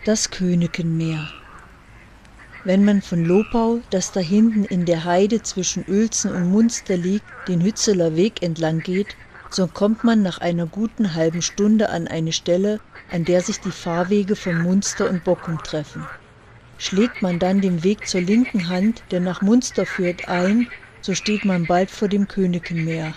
Das Könikenmeer. Wenn man von Lopau, das da hinten in der Heide zwischen Uelzen und Munster liegt, den Hützeler Weg entlang geht, so kommt man nach einer guten halben Stunde an eine Stelle, an der sich die Fahrwege von Munster und Bockum treffen. Schlägt man dann den Weg zur linken Hand, der nach Munster führt, ein, so steht man bald vor dem Könikenmeer.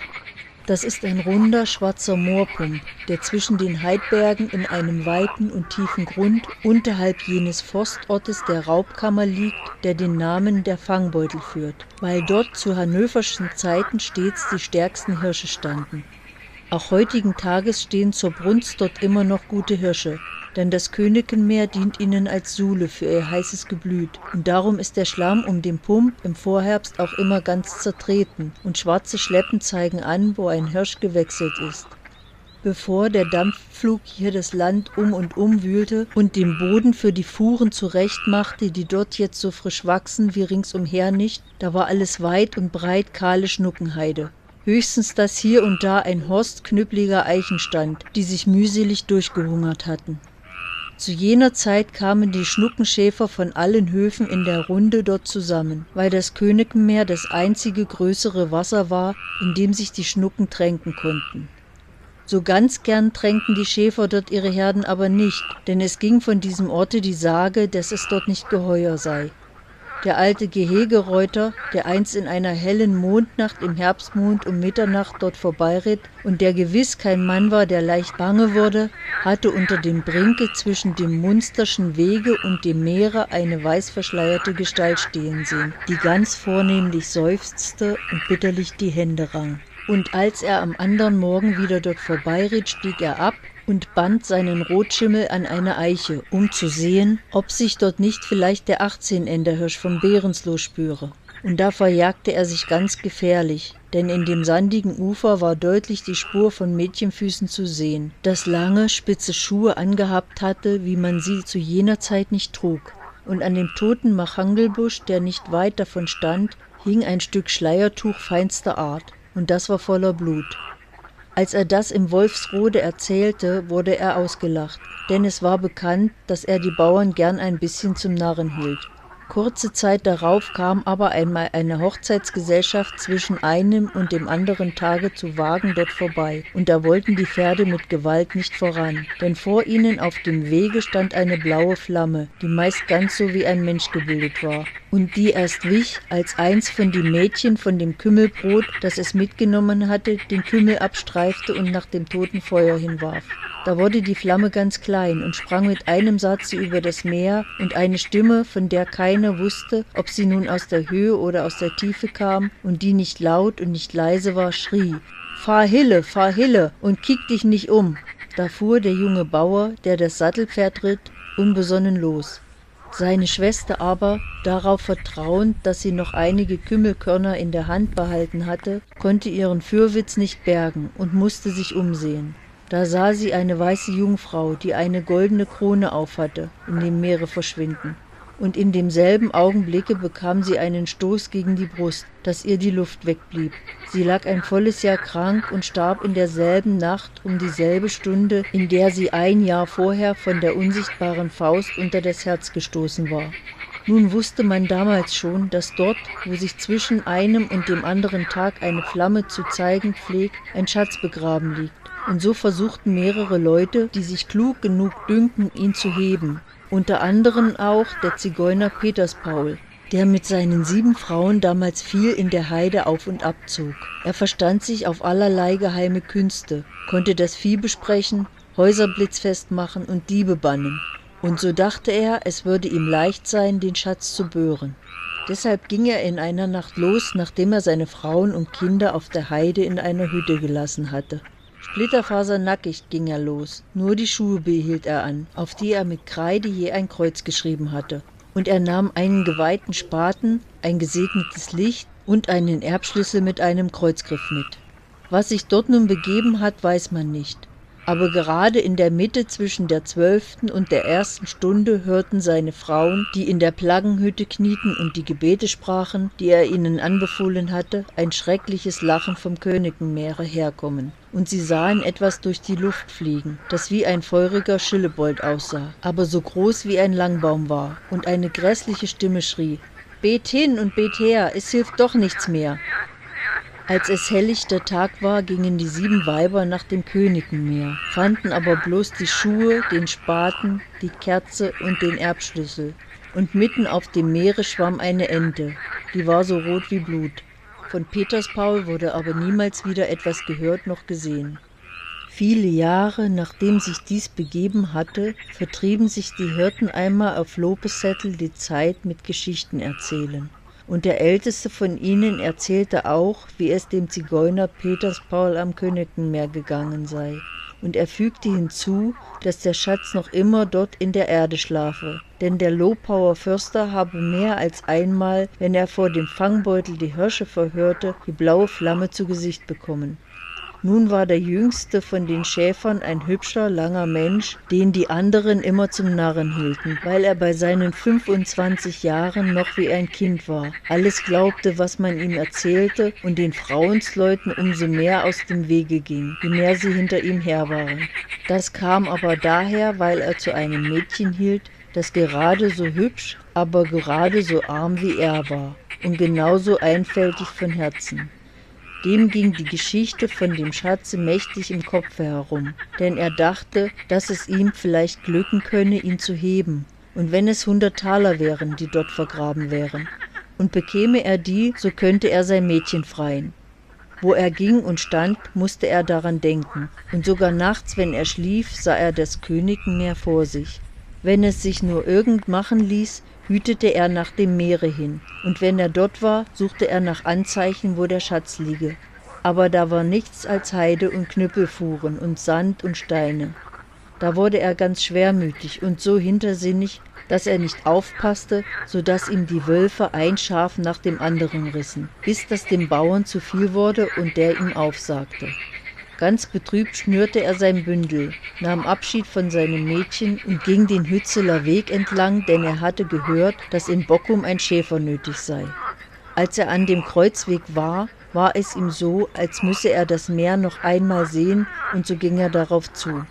Das ist ein runder, schwarzer Moorpump, der zwischen den Heidbergen in einem weiten und tiefen Grund unterhalb jenes Forstortes der Raubkammer liegt, der den Namen der Fangbeutel führt, weil dort zu hannoverschen Zeiten stets die stärksten Hirsche standen. Auch heutigen Tages stehen zur Brunst dort immer noch gute Hirsche, denn das Könikenmeer dient ihnen als Sule für ihr heißes Geblüt, und darum ist der Schlamm um den Pump im Vorherbst auch immer ganz zertreten, und schwarze Schleppen zeigen an, wo ein Hirsch gewechselt ist. Bevor der Dampfflug hier das Land um und um wühlte und den Boden für die Fuhren zurechtmachte, die dort jetzt so frisch wachsen wie ringsumher nicht, da war alles weit und breit kahle Schnuckenheide. Höchstens, dass hier und da ein Horst knüppliger Eichen stand, die sich mühselig durchgehungert hatten. Zu jener Zeit kamen die Schnuckenschäfer von allen Höfen in der Runde dort zusammen, weil das Könikenmeer das einzige größere Wasser war, in dem sich die Schnucken tränken konnten. So ganz gern tränkten die Schäfer dort ihre Herden aber nicht, denn es ging von diesem Orte die Sage, dass es dort nicht geheuer sei. Der alte Gehegereuter, der einst in einer hellen Mondnacht im Herbstmond um Mitternacht dort vorbeiritt und der gewiss kein Mann war, der leicht bange wurde, hatte unter dem Brinke zwischen dem Munsterschen Wege und dem Meere eine weißverschleierte Gestalt stehen sehen, die ganz vornehmlich seufzte und bitterlich die Hände rang. Und als er am andern Morgen wieder dort vorbeiritt, stieg er ab und band seinen Rotschimmel an eine Eiche, um zu sehen, ob sich dort nicht vielleicht der 18-Ender-Hirsch vom Behrensloh spüre. Und da verjagte er sich ganz gefährlich, denn in dem sandigen Ufer war deutlich die Spur von Mädchenfüßen zu sehen, das lange, spitze Schuhe angehabt hatte, wie man sie zu jener Zeit nicht trug. Und an dem toten Machangelbusch, der nicht weit davon stand, hing ein Stück Schleiertuch feinster Art, und das war voller Blut. Als er das im Wolfsrode erzählte, wurde er ausgelacht, denn es war bekannt, dass er die Bauern gern ein bisschen zum Narren hielt. Kurze Zeit darauf kam aber einmal eine Hochzeitsgesellschaft zwischen einem und dem anderen Tage zu Wagen dort vorbei, und da wollten die Pferde mit Gewalt nicht voran, denn vor ihnen auf dem Wege stand eine blaue Flamme, die meist ganz so wie ein Mensch gebildet war, und die erst wich, als eins von den Mädchen von dem Kümmelbrot, das es mitgenommen hatte, den Kümmel abstreifte und nach dem toten Feuer hinwarf. Da wurde die Flamme ganz klein und sprang mit einem Satze über das Meer, und eine Stimme, von der keiner wusste, ob sie nun aus der Höhe oder aus der Tiefe kam und die nicht laut und nicht leise war, schrie: Fahr Hille, und kick dich nicht um. Da fuhr der junge Bauer, der das Sattelpferd ritt, unbesonnen los. Seine Schwester aber, darauf vertrauend, dass sie noch einige Kümmelkörner in der Hand behalten hatte, konnte ihren Fürwitz nicht bergen und musste sich umsehen. Da sah sie eine weiße Jungfrau, die eine goldene Krone aufhatte, in dem Meere verschwinden. Und in demselben Augenblicke bekam sie einen Stoß gegen die Brust, dass ihr die Luft wegblieb. Sie lag ein volles Jahr krank und starb in derselben Nacht um dieselbe Stunde, in der sie ein Jahr vorher von der unsichtbaren Faust unter das Herz gestoßen war. Nun wusste man damals schon, dass dort, wo sich zwischen einem und dem anderen Tag eine Flamme zu zeigen pflegt, ein Schatz begraben liegt. Und so versuchten mehrere Leute, die sich klug genug dünken, ihn zu heben. Unter anderem auch der Zigeuner Peterspaul, der mit seinen 7 Frauen damals viel in der Heide auf und ab zog. Er verstand sich auf allerlei geheime Künste, konnte das Vieh besprechen, Häuser blitzfest machen und Diebe bannen. Und so dachte er, es würde ihm leicht sein, den Schatz zu böhren. Deshalb ging er in einer Nacht los, nachdem er seine Frauen und Kinder auf der Heide in einer Hütte gelassen hatte. Splitterfasernackig ging er los, nur die Schuhe behielt er an, auf die er mit Kreide je ein Kreuz geschrieben hatte. Und er nahm einen geweihten Spaten, ein gesegnetes Licht und einen Erbschlüssel mit einem Kreuzgriff mit. Was sich dort nun begeben hat, weiß man nicht. Aber gerade in der Mitte zwischen der 12. und der 1. Stunde hörten seine Frauen, die in der Plaggenhütte knieten und die Gebete sprachen, die er ihnen anbefohlen hatte, ein schreckliches Lachen vom Königenmeere herkommen. Und sie sahen etwas durch die Luft fliegen, das wie ein feuriger Schillebold aussah, aber so groß wie ein Langbaum war, und eine grässliche Stimme schrie: »Bet hin und bet her, es hilft doch nichts mehr.« Als es helllichter Tag war, gingen die 7 Weiber nach dem Königenmeer, fanden aber bloß die Schuhe, den Spaten, die Kerze und den Erbschlüssel. Und mitten auf dem Meere schwamm eine Ente, die war so rot wie Blut. Von Peterspaul wurde aber niemals wieder etwas gehört noch gesehen. Viele Jahre, nachdem sich dies begeben hatte, vertrieben sich die Hirten einmal auf Lobeszettel die Zeit mit Geschichten erzählen. Und der älteste von ihnen erzählte auch, wie es dem Zigeuner Peterspaul am Königenmeer gegangen sei. Und er fügte hinzu, dass der Schatz noch immer dort in der Erde schlafe, denn der Lopauer Förster habe mehr als einmal, wenn er vor dem Fangbeutel die Hirsche verhörte, die blaue Flamme zu Gesicht bekommen. Nun war der jüngste von den Schäfern ein hübscher, langer Mensch, den die anderen immer zum Narren hielten, weil er bei seinen 25 Jahren noch wie ein Kind war, alles glaubte, was man ihm erzählte, und den Frauensleuten umso mehr aus dem Wege ging, je mehr sie hinter ihm her waren. Das kam aber daher, weil er zu einem Mädchen hielt, das gerade so hübsch, aber gerade so arm wie er war und genauso einfältig von Herzen. Dem ging die Geschichte von dem Schatze mächtig im Kopfe herum, denn er dachte, dass es ihm vielleicht glücken könne, ihn zu heben, und wenn es 100 Taler wären, die dort vergraben wären. Und bekäme er die, so könnte er sein Mädchen freien. Wo er ging und stand, musste er daran denken, und sogar nachts, wenn er schlief, sah er das Königenmeer vor sich. Wenn es sich nur irgend machen ließ, hütete er nach dem Meere hin, und wenn er dort war, suchte er nach Anzeichen, wo der Schatz liege. Aber da war nichts als Heide und Knüppelfuhren und Sand und Steine. Da wurde er ganz schwermütig und so hintersinnig, dass er nicht aufpasste, so dass ihm die Wölfe ein Schaf nach dem anderen rissen, bis das dem Bauern zu viel wurde und der ihm aufsagte. Ganz betrübt schnürte er sein Bündel, nahm Abschied von seinem Mädchen und ging den Hützeler Weg entlang, denn er hatte gehört, dass in Bockum ein Schäfer nötig sei. Als er an dem Kreuzweg war, war es ihm so, als müsse er das Meer noch einmal sehen, und so ging er darauf zu.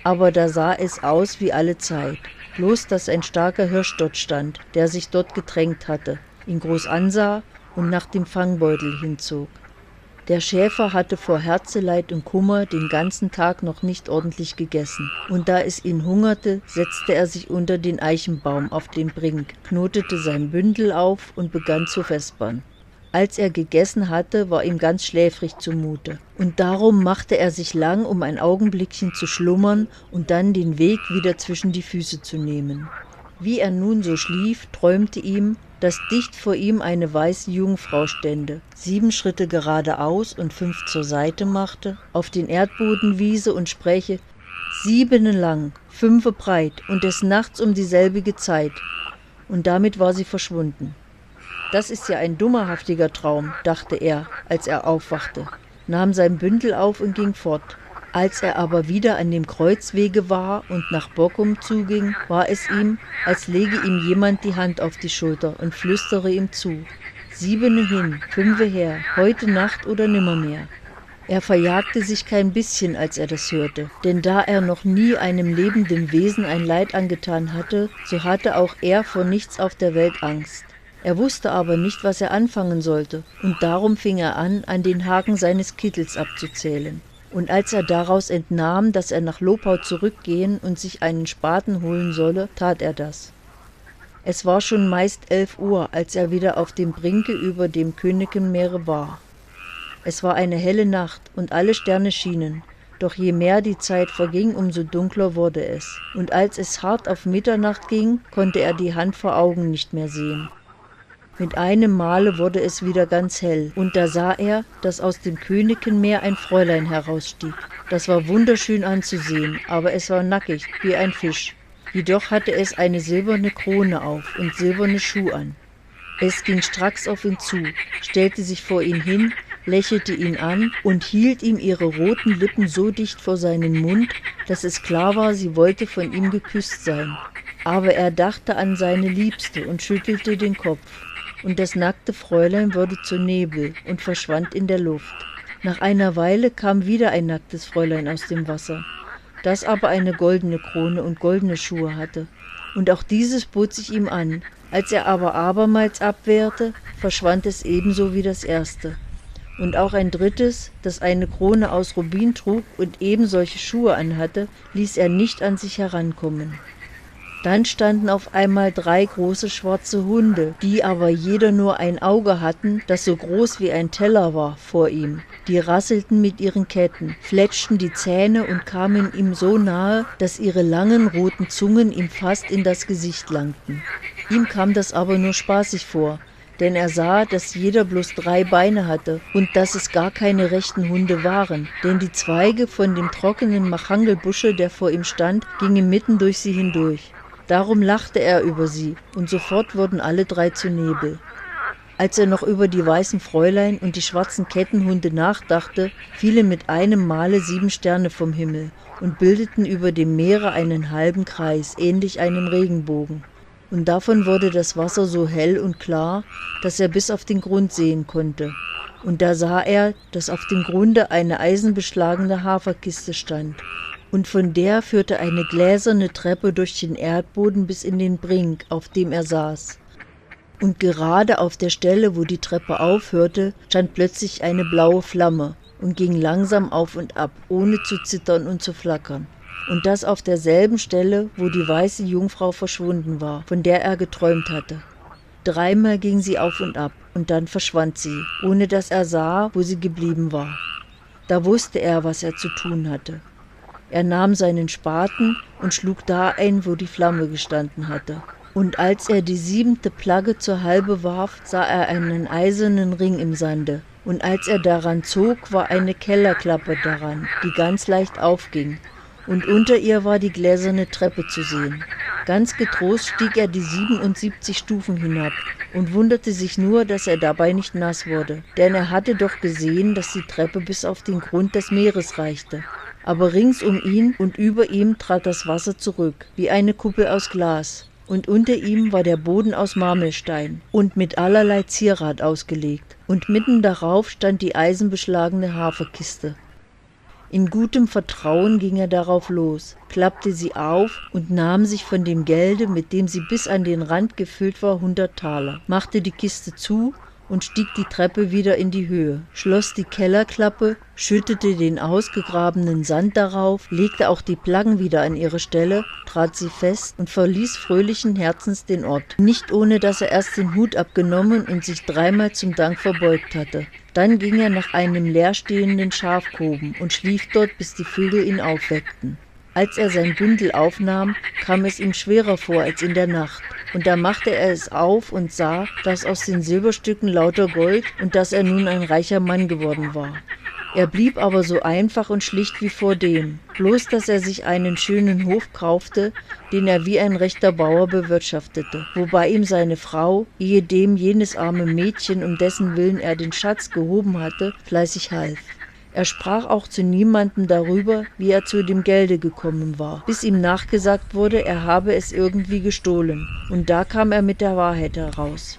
Aber da sah es aus wie alle Zeit, bloß dass ein starker Hirsch dort stand, der sich dort gedrängt hatte, ihn groß ansah und nach dem Fangbeutel hinzog. Der Schäfer hatte vor Herzeleid und Kummer den ganzen Tag noch nicht ordentlich gegessen, und da es ihn hungerte, setzte er sich unter den Eichenbaum auf den Brink, knotete sein Bündel auf und begann zu vespern. Als er gegessen hatte, war ihm ganz schläfrig zumute, und darum machte er sich lang, um ein Augenblickchen zu schlummern und dann den Weg wieder zwischen die Füße zu nehmen. Wie er nun so schlief, träumte ihm, dass dicht vor ihm eine weiße Jungfrau stände, 7 Schritte geradeaus und 5 zur Seite machte, auf den Erdboden wiese und spräche: 7 lang, 5 breit und des Nachts um dieselbige Zeit. Und damit war sie verschwunden. Das ist ja ein dummerhaftiger Traum, dachte er, als er aufwachte, nahm sein Bündel auf und ging fort. Als er aber wieder an dem Kreuzwege war und nach Bockum zuging, war es ihm, als lege ihm jemand die Hand auf die Schulter und flüstere ihm zu: 7 hin, 5 her, heute Nacht oder nimmermehr. Er verjagte sich kein bisschen, als er das hörte, denn da er noch nie einem lebenden Wesen ein Leid angetan hatte, so hatte auch er vor nichts auf der Welt Angst. Er wusste aber nicht, was er anfangen sollte, und darum fing er an den Haken seines Kittels abzuzählen. Und als er daraus entnahm, dass er nach Lopau zurückgehen und sich einen Spaten holen solle, tat er das. Es war schon meist 11 Uhr, als er wieder auf dem Brinke über dem Königenmeere war. Es war eine helle Nacht, und alle Sterne schienen, doch je mehr die Zeit verging, umso dunkler wurde es, und als es hart auf Mitternacht ging, konnte er die Hand vor Augen nicht mehr sehen. Mit einem Male wurde es wieder ganz hell, und da sah er, dass aus dem Königenmeer ein Fräulein herausstieg. Das war wunderschön anzusehen, aber es war nackig, wie ein Fisch. Jedoch hatte es eine silberne Krone auf und silberne Schuhe an. Es ging stracks auf ihn zu, stellte sich vor ihn hin, lächelte ihn an und hielt ihm ihre roten Lippen so dicht vor seinen Mund, dass es klar war, sie wollte von ihm geküsst sein. Aber er dachte an seine Liebste und schüttelte den Kopf, und das nackte Fräulein wurde zu Nebel und verschwand in der Luft. Nach einer Weile kam wieder ein nacktes Fräulein aus dem Wasser, das aber eine goldene Krone und goldene Schuhe hatte, und auch dieses bot sich ihm an. Als er aber abermals abwehrte, verschwand es ebenso wie das erste. Und auch ein drittes, das eine Krone aus Rubin trug und eben solche Schuhe anhatte, ließ er nicht an sich herankommen. Dann standen auf einmal 3 große schwarze Hunde, die aber jeder nur ein Auge hatten, das so groß wie ein Teller war, vor ihm. Die rasselten mit ihren Ketten, fletschten die Zähne und kamen ihm so nahe, dass ihre langen roten Zungen ihm fast in das Gesicht langten. Ihm kam das aber nur spaßig vor, denn er sah, dass jeder bloß 3 Beine hatte und dass es gar keine rechten Hunde waren, denn die Zweige von dem trockenen Machangelbusche, der vor ihm stand, gingen mitten durch sie hindurch. Darum lachte er über sie, und sofort wurden alle 3 zu Nebel. Als er noch über die weißen Fräulein und die schwarzen Kettenhunde nachdachte, fielen mit einem Male 7 Sterne vom Himmel und bildeten über dem Meere einen halben Kreis, ähnlich einem Regenbogen. Und davon wurde das Wasser so hell und klar, dass er bis auf den Grund sehen konnte. Und da sah er, dass auf dem Grunde eine eisenbeschlagene Haferkiste stand. Und von der führte eine gläserne Treppe durch den Erdboden bis in den Brink, auf dem er saß. Und gerade auf der Stelle, wo die Treppe aufhörte, stand plötzlich eine blaue Flamme und ging langsam auf und ab, ohne zu zittern und zu flackern. Und das auf derselben Stelle, wo die weiße Jungfrau verschwunden war, von der er geträumt hatte. 3-mal ging sie auf und ab, und dann verschwand sie, ohne dass er sah, wo sie geblieben war. Da wusste er, was er zu tun hatte. Er nahm seinen Spaten und schlug da ein, wo die Flamme gestanden hatte. Und als er die 7. Plagge zur Halbe warf, sah er einen eisernen Ring im Sande. Und als er daran zog, war eine Kellerklappe daran, die ganz leicht aufging. Und unter ihr war die gläserne Treppe zu sehen. Ganz getrost stieg er die 77 Stufen hinab und wunderte sich nur, dass er dabei nicht nass wurde. Denn er hatte doch gesehen, dass die Treppe bis auf den Grund des Meeres reichte. Aber rings um ihn und über ihm trat das Wasser zurück, wie eine Kuppel aus Glas. Und unter ihm war der Boden aus Marmelstein und mit allerlei Zierat ausgelegt. Und mitten darauf stand die eisenbeschlagene Haferkiste. In gutem Vertrauen ging er darauf los, klappte sie auf und nahm sich von dem Gelde, mit dem sie bis an den Rand gefüllt war, 100 Taler, machte die Kiste zu und stieg die Treppe wieder in die Höhe, schloss die Kellerklappe, schüttete den ausgegrabenen Sand darauf, legte auch die Plaggen wieder an ihre Stelle, trat sie fest und verließ fröhlichen Herzens den Ort, nicht ohne dass er erst den Hut abgenommen und sich 3-mal zum Dank verbeugt hatte. Dann ging er nach einem leerstehenden Schafkoben und schlief dort, bis die Vögel ihn aufweckten. Als er sein Bündel aufnahm, kam es ihm schwerer vor als in der Nacht. Und da machte er es auf und sah, dass aus den Silberstücken lauter Gold und dass er nun ein reicher Mann geworden war. Er blieb aber so einfach und schlicht wie vordem, bloß dass er sich einen schönen Hof kaufte, den er wie ein rechter Bauer bewirtschaftete, wobei ihm seine Frau, ehedem jenes arme Mädchen, um dessen Willen er den Schatz gehoben hatte, fleißig half. Er sprach auch zu niemandem darüber, wie er zu dem Gelde gekommen war, bis ihm nachgesagt wurde, er habe es irgendwie gestohlen, und da kam er mit der Wahrheit heraus.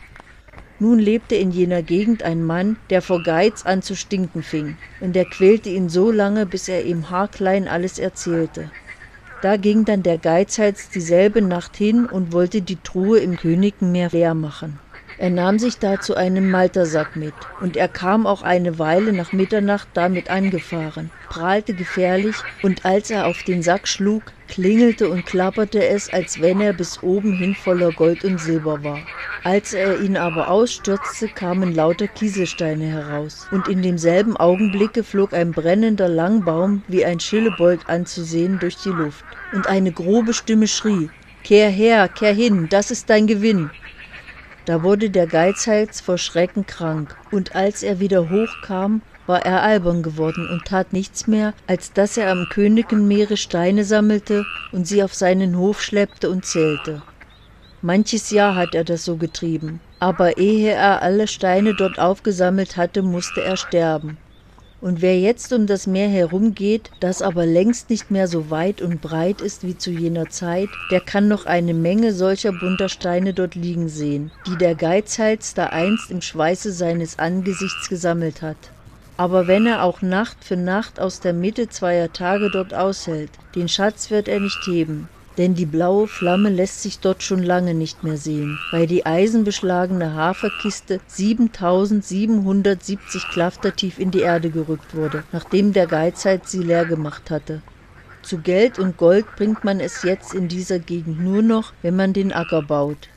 Nun lebte in jener Gegend ein Mann, der vor Geiz an zu stinken fing, und er quälte ihn so lange, bis er ihm haarklein alles erzählte. Da ging dann der Geizhals dieselbe Nacht hin und wollte die Truhe im Königenmeer leer machen. Er nahm sich dazu einen Maltersack mit, und er kam auch eine Weile nach Mitternacht damit angefahren, prahlte gefährlich, und als er auf den Sack schlug, klingelte und klapperte es, als wenn er bis oben hin voller Gold und Silber war. Als er ihn aber ausstürzte, kamen lauter Kieselsteine heraus, und in demselben Augenblicke flog ein brennender Langbaum wie ein Schillebold anzusehen durch die Luft, und eine grobe Stimme schrie: »Kehr her, kehr hin, das ist dein Gewinn!« Da wurde der Geizhals vor Schrecken krank, und als er wieder hochkam, war er albern geworden und tat nichts mehr, als dass er am Königenmeere Steine sammelte und sie auf seinen Hof schleppte und zählte. Manches Jahr hat er das so getrieben, Aber ehe er alle Steine dort aufgesammelt hatte, musste er sterben. Und wer jetzt um das Meer herumgeht, das aber längst nicht mehr so weit und breit ist wie zu jener Zeit, der kann noch eine Menge solcher bunter Steine dort liegen sehen, die der Geizhals da einst im Schweiße seines Angesichts gesammelt hat. Aber wenn er auch Nacht für Nacht aus der Mitte zweier Tage dort aushält, den Schatz wird er nicht heben, denn die blaue Flamme lässt sich dort schon lange nicht mehr sehen, weil die eisenbeschlagene Haferkiste 7770 Klafter tief in die Erde gerückt wurde, nachdem der Geizhals sie leer gemacht hatte. Zu Geld und Gold bringt man es jetzt in dieser Gegend nur noch, wenn man den Acker baut.